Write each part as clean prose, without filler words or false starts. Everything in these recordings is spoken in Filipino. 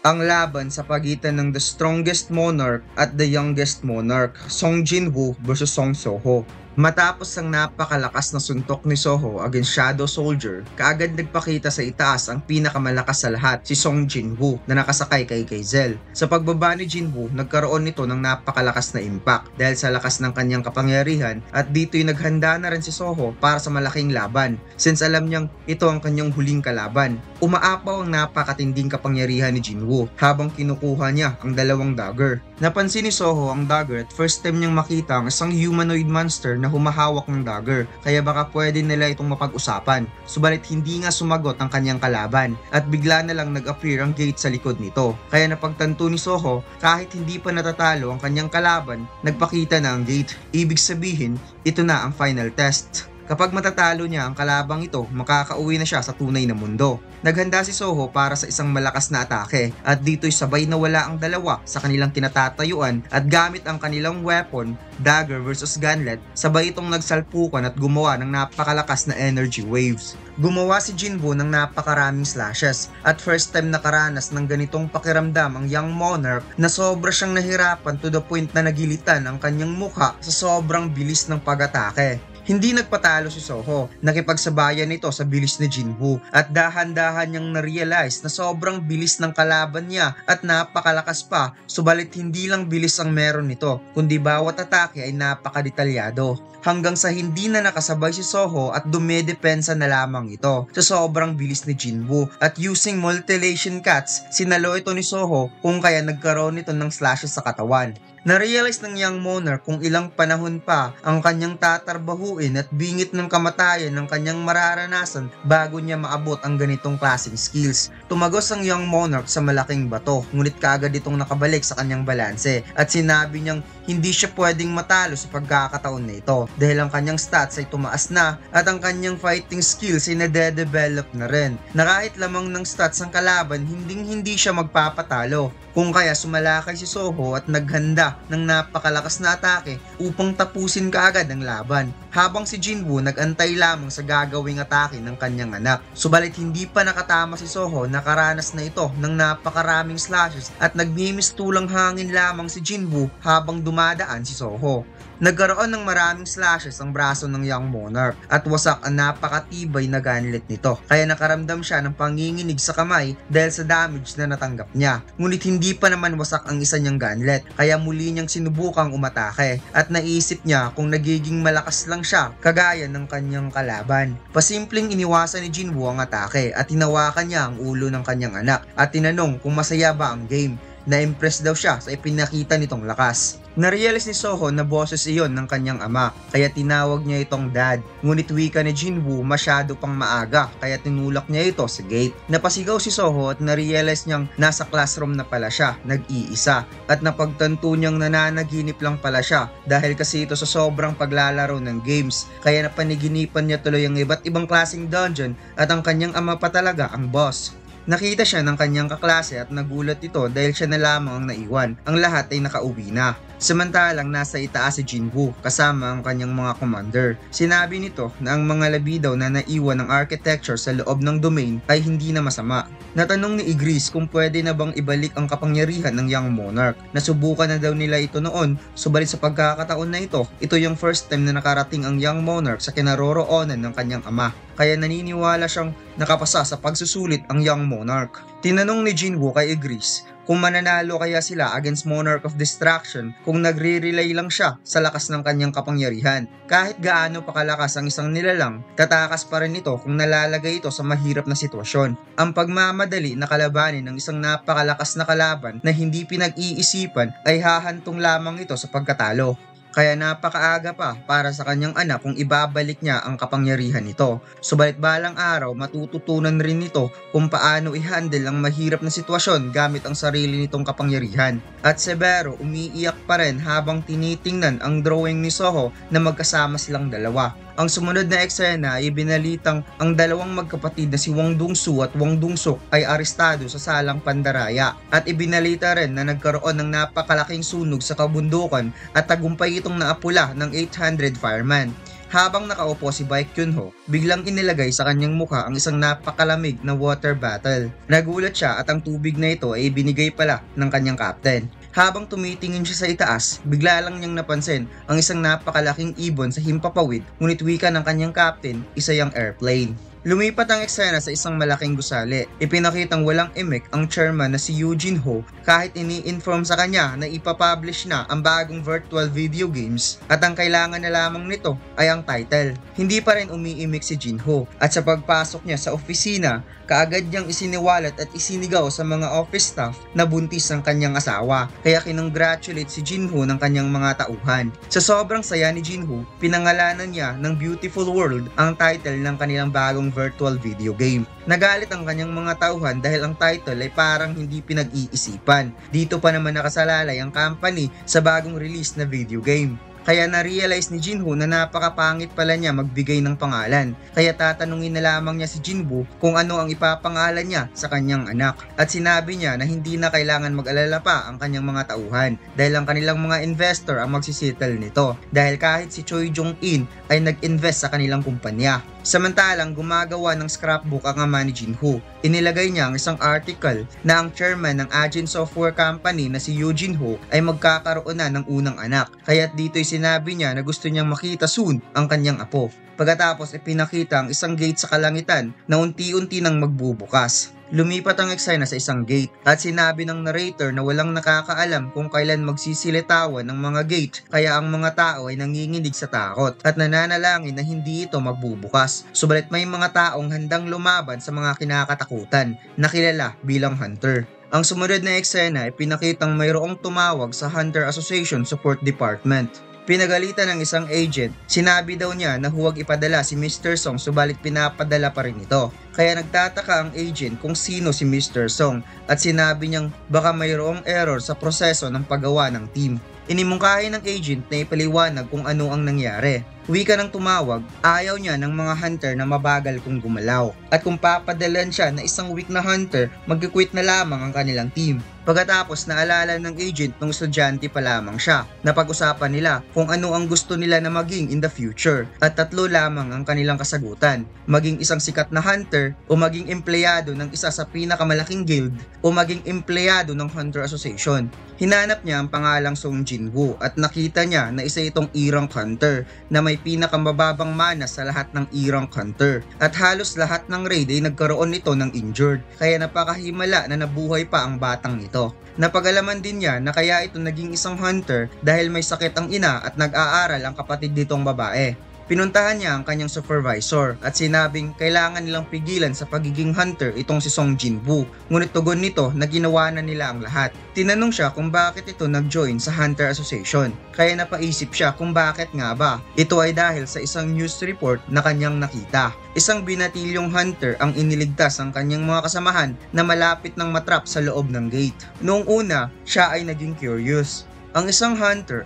Ang laban sa pagitan ng The Strongest Monarch at The Youngest Monarch, Song Jinwoo versus Song Soho. Matapos ang napakalakas na suntok ni Soho against Shadow Soldier, kaagad nagpakita sa itaas ang pinakamalakas sa lahat, si Song Jinwoo na nakasakay kay Kaizel. Sa pagbaba ni Jinwoo, nagkaroon nito ng napakalakas na impact dahil sa lakas ng kanyang kapangyarihan, at dito'y naghanda na rin si Soho para sa malaking laban since alam niyang ito ang kanyang huling kalaban. Umaapaw ang napakatinding kapangyarihan ni Jinwoo habang kinukuha niya ang dalawang dagger. Napansin ni Soho ang dagger at first time niyang makita ang isang humanoid monster na humahawak ng dagger, kaya baka pwede nila itong mapag-usapan. Subalit hindi nga sumagot ang kanyang kalaban at bigla na lang nag-appear ang gate sa likod nito. Kaya napagtanto ni Soho kahit hindi pa natatalo ang kanyang kalaban, nagpakita na ang gate. Ibig sabihin, ito na ang final test. Kapag matatalo niya ang kalabang ito, makakauwi na siya sa tunay na mundo. Naghanda si Soho para sa isang malakas na atake at dito'y sabay na wala ang dalawa sa kanilang kinatatayuan at gamit ang kanilang weapon, dagger versus gunlet, sabay itong nagsalpukan at gumawa ng napakalakas na energy waves. Gumawa si Jinwoo ng napakaraming slashes at first time nakaranas ng ganitong pakiramdam ang Young Monarch na sobra siyang nahirapan to the point na nagilitan ang kanyang mukha sa sobrang bilis ng pag-atake. Hindi nagpatalo si Soho, nakipagsabayan ito sa bilis ni Jinwoo at dahan-dahan niyang na-realize na sobrang bilis ng kalaban niya at napakalakas pa, subalit hindi lang bilis ang meron nito, kundi bawat atake ay napakadetalyado. Hanggang sa hindi na nakasabay si Soho at dumedepensa na lamang ito sa sobrang bilis ni Jinwoo at using multilation cuts, sinalo ito ni Soho kung kaya nagkaroon nito ng slashes sa katawan. Na-realize ng Young Monarch kung ilang panahon pa ang kanyang tatarbahuin at bingit ng kamatayan ng kanyang mararanasan bago niya maabot ang ganitong klaseng skills. Tumagos ang Young Monarch sa malaking bato, ngunit kaagad itong nakabalik sa kanyang balanse at sinabi niyang hindi siya pwedeng matalo sa pagkakataon na ito dahil ang kanyang stats ay tumaas na at ang kanyang fighting skills ay nade-develop na rin, na kahit lamang ng stats ang kalaban hindi siya magpapatalo. Kung kaya sumalakay si Soho at naghanda ng napakalakas na atake upang tapusin kaagad ang laban, habang si Jinwoo nag-antay lamang sa gagawing atake ng kanyang anak. Subalit hindi pa nakatama si Soho, nakaranas na ito ng napakaraming slashes at nagmimistulang hangin lamang si Jinwoo habang dumadaan si Soho. Nagkaroon ng maraming slashes ang braso ng Young Monarch at wasak ang napakatibay na gunlet nito, kaya nakaramdam siya ng panginginig sa kamay dahil sa damage na natanggap niya. Ngunit hindi pa naman wasak ang isa niyang gunlet, kaya muli niyang sinubukang umatake at naisip niya kung nagiging malakas lang siya kagaya ng kanyang kalaban. Pasimpleng iniwasan ni Jinwoo ang atake at hinawakan niya ang ulo ng kanyang anak at tinanong kung masaya ba ang game. Na-impress daw siya sa ipinakita nitong lakas. Narealize ni Soho na boses iyon ng kanyang ama, kaya tinawag niya itong dad. Ngunit wika ni Jinwoo masyado pang maaga, kaya tinulak niya ito sa gate. Napasigaw si Soho at narealize niyang nasa classroom na pala siya, nag-iisa. At napagtanto niyang nananaginip lang pala siya dahil kasi ito sa sobrang paglalaro ng games. Kaya napaniginipan niya tuloy ang iba't ibang klaseng dungeon at ang kanyang ama pa talaga ang boss. Nakita siya ng kanyang kaklase at nagulat ito dahil siya na lamang ang naiwan. Ang lahat ay nakauwi na. Samantalang nasa itaas si Jinwoo kasama ang kanyang mga commander. Sinabi nito na ang mga labi daw na naiwan ng architecture sa loob ng domain ay hindi na masama. Natanong ni Igris kung pwede na bang ibalik ang kapangyarihan ng Young Monarch. Nasubukan na daw nila ito noon, subalit sa pagkakataon na ito yung first time na nakarating ang Young Monarch sa kinaroroonan ng kanyang ama. Kaya naniniwala siyang nakapasa sa pagsusulit ang Young Monarch. Tinanong ni Jinwoo kay Igris kung mananalo kaya sila against Monarch of Destruction kung nagre-rely lang siya sa lakas ng kanyang kapangyarihan. Kahit gaano pa kalakas ang isang nilalang, tatakas pa rin ito kung nalalagay ito sa mahirap na sitwasyon. Ang pagmamadali na kalabanin ng isang napakalakas na kalaban na hindi pinag-iisipan ay hahantong lamang ito sa pagkatalo. Kaya napakaaga pa para sa kanyang anak kung ibabalik niya ang kapangyarihan nito. Subalit balang araw matututunan rin nito kung paano i-handle ang mahirap na sitwasyon gamit ang sarili nitong kapangyarihan. At Severo umiiyak pa rin habang tinitingnan ang drawing ni Soho na magkasama silang dalawa. Ang sumunod na eksena ay binalitang ang dalawang magkapatid na si Wang Dongsu at Wang Dongsuk ay arestado sa salang pandaraya at ibinalita rin na nagkaroon ng napakalaking sunog sa kabundukan at tagumpay itong naapula ng 800 firemen. Habang nakaupo si Baek Kyunho, biglang inilagay sa kanyang mukha ang isang napakalamig na water bottle. Nagulat siya at ang tubig na ito ay binigay pala ng kanyang captain. Habang tumitingin siya sa itaas, bigla lang niyang napansin ang isang napakalaking ibon sa himpapawid, ngunit wika ng kanyang captain, isa yang airplane. Lumipat ang eksena sa isang malaking gusali. Ipinakitang walang imik ang chairman na si Yoo Jin-ho kahit ini-inform sa kanya na ipapublish na ang bagong virtual video games at ang kailangan na lamang nito ay ang title. Hindi pa rin umiimik si Jin-ho at sa pagpasok niya sa opisina, kaagad niyang isiniwalat at isinigaw sa mga office staff na buntis ang kanyang asawa. Kaya kinongratulate si Jin-ho ng kanyang mga tauhan. Sa sobrang saya ni Jin-ho, pinangalanan niya ng Beautiful World ang title ng kanilang bagong virtual video game. Nagalit ang kanyang mga tauhan dahil ang title ay parang hindi pinag-iisipan. Dito pa naman nakasalalay ang company sa bagong release na video game. Kaya na-realize ni Jinho na napakapangit pala niya magbigay ng pangalan. Kaya tatanungin na lamang niya si Jinwoo kung ano ang ipapangalan niya sa kanyang anak. At sinabi niya na hindi na kailangan mag-alala pa ang kanyang mga tauhan dahil ang kanilang mga investor ang magsisettle nito. Dahil kahit si Choi Jong-in ay nag-invest sa kanilang kumpanya. Samantalang gumagawa ng scrapbook ang ama ni Jinho. Inilagay niya ang isang article na ang chairman ng Agent Software Company na si Yoo Jin-ho ay magkakaroon na ng unang anak. Kaya't dito'y sinabi niya na gusto niyang makita soon ang kanyang apo. Pagkatapos ipinakita ang isang gate sa kalangitan na unti-unti nang magbubukas. Lumipat ang eksena sa isang gate at sinabi ng narrator na walang nakakaalam kung kailan magsisilitawan ng mga gate kaya ang mga tao ay nanginginig sa takot at nananalangin na hindi ito magbubukas. Subalit may mga taong handang lumaban sa mga kinakatakutan na kilala bilang Hunter. Ang sumunod na eksena ay pinakitang mayroong tumawag sa Hunter Association Support Department. Pinagalitan ng isang agent, sinabi daw niya na huwag ipadala si Mr. Song subalit pinapadala pa rin ito. Kaya nagtataka ang agent kung sino si Mr. Song at sinabi niyang baka mayroong error sa proseso ng paggawa ng team. Inimungkahi ng agent na ipaliwanag kung ano ang nangyari. Wika ng tumawag, ayaw niya ng mga hunter na mabagal kung gumalaw. At kung papadalan siya na isang weak na hunter, mag-quit na lamang ang kanilang team. Pagkatapos naalala ng agent nung estudyante pa lamang siya. Napag-usapan nila kung ano ang gusto nila na maging in the future. At tatlo lamang ang kanilang kasagutan. Maging isang sikat na hunter, o maging empleyado ng isa sa pinakamalaking guild, o maging empleyado ng Hunter Association. Hinanap niya ang pangalang Song Jinwoo at nakita niya na isa itong E-rank hunter na may pinakamababang mana sa lahat ng E-rank hunter. At halos lahat ng raid ay nagkaroon nito ng injured, kaya napakahimala na nabuhay pa ang batang ito. Napagalaman din niya na kaya ito naging isang hunter dahil may sakit ang ina at nag-aaral ang kapatid nitong babae. Pinuntahan niya ang kanyang supervisor at sinabing kailangan nilang pigilan sa pagiging hunter itong si Song Jinwoo. Ngunit tugon nito na ginawa na nila ang lahat. Tinanong siya kung bakit ito nag-join sa Hunter Association. Kaya napaisip siya kung bakit nga ba. Ito ay dahil sa isang news report na kanyang nakita. Isang binatilyong hunter ang iniligtas ang kanyang mga kasamahan na malapit ng matrap sa loob ng gate. Noong una, siya ay naging curious. Ang isang hunter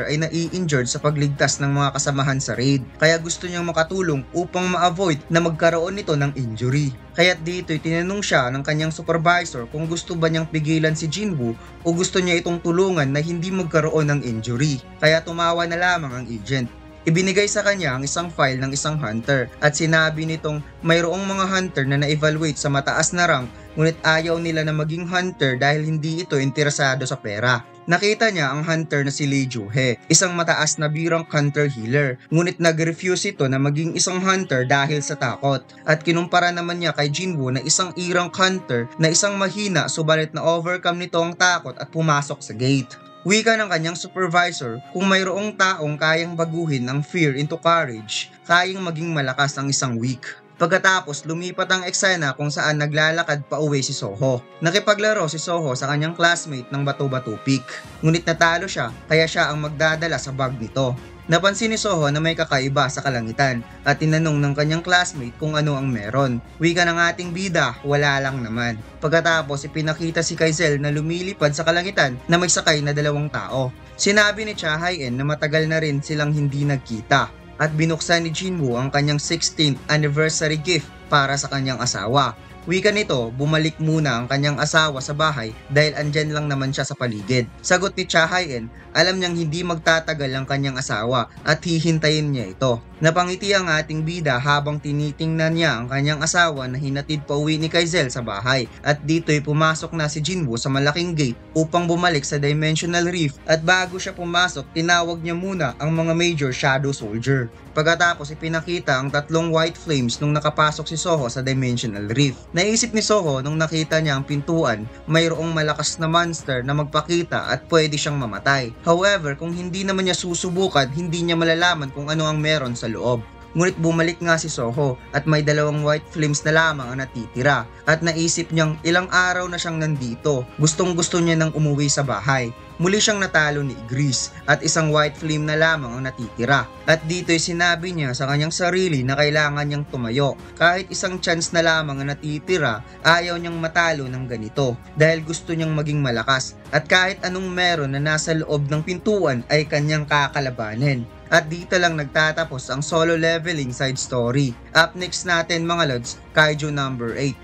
ay nai-injured sa pagligtas ng mga kasamahan sa raid, kaya gusto niyang makatulong upang ma-avoid na magkaroon nito ng injury. Kaya't dito'y tinanong siya ng kanyang supervisor kung gusto ba niyang pigilan si Jinwoo o gusto niya itong tulungan na hindi magkaroon ng injury. Kaya tumawa na lamang ang agent. Ibinigay sa kanya ang isang file ng isang hunter at sinabi nitong mayroong mga hunter na na-evaluate sa mataas na rank ngunit ayaw nila na maging hunter dahil hindi ito interesado sa pera. Nakita niya ang hunter na si Lee Joo-hae, isang mataas na B-rank hunter healer, ngunit nag-refuse ito na maging isang hunter dahil sa takot. At kinumpara naman niya kay Jinwoo na isang E-rank hunter na isang mahina subalit na overcome nito ang takot at pumasok sa gate. Wika ng kanyang supervisor, kung mayroong taong kayang baguhin ang fear into courage, kayang maging malakas ang isang weak. Pagkatapos, lumipat ang eksena kung saan naglalakad pa uwi si Soho. Nakipaglaro si Soho sa kanyang classmate ng Bato-Bato Peak. Ngunit natalo siya, kaya siya ang magdadala sa bag nito. Napansin ni Soho na may kakaiba sa kalangitan at tinanong ng kanyang classmate kung ano ang meron. Wika ng ating bida, wala lang naman. Pagkatapos ipinakita si Kaizel na lumilipad sa kalangitan na may sakay na dalawang tao. Sinabi ni Cha Hae-in na matagal na rin silang hindi nagkita at binuksan ni Jinwoo ang kanyang 16th anniversary gift para sa kanyang asawa. Wika nito, bumalik muna ang kanyang asawa sa bahay dahil andyan lang naman siya sa paligid. Sagot ni Cha Hae-in, alam niyang hindi magtatagal ang kanyang asawa at hihintayin niya ito. Napangiti ang ating bida habang tinitingnan niya ang kanyang asawa na hinatid pa uwi ni Kaizel sa bahay at dito'y pumasok na si Jinwoo sa malaking gate upang bumalik sa Dimensional Rift at bago siya pumasok tinawag niya muna ang mga Major Shadow Soldier. Pagkatapos ipinakita ang tatlong white flames nung nakapasok si Soho sa Dimensional Rift. Naisip ni Soho nung nakita niya ang pintuan, mayroong malakas na monster na magpakita at pwede siyang mamatay. However, kung hindi naman niya susubukan, hindi niya malalaman kung ano ang meron sa loob. Ngunit bumalik nga si Soho at may dalawang white flames na lamang ang natitira at naisip niyang ilang araw na siyang nandito. Gustong gusto niya nang umuwi sa bahay. Muli siyang natalo ni Igris at isang white flame na lamang ang natitira. At dito'y sinabi niya sa kanyang sarili na kailangan niyang tumayo. Kahit isang chance na lamang ang natitira, ayaw niyang matalo ng ganito dahil gusto niyang maging malakas. At kahit anong meron na nasa loob ng pintuan ay kanyang kakalabanin. At dito lang nagtatapos ang solo leveling side story. Up next natin mga lods, Kaiju number 8.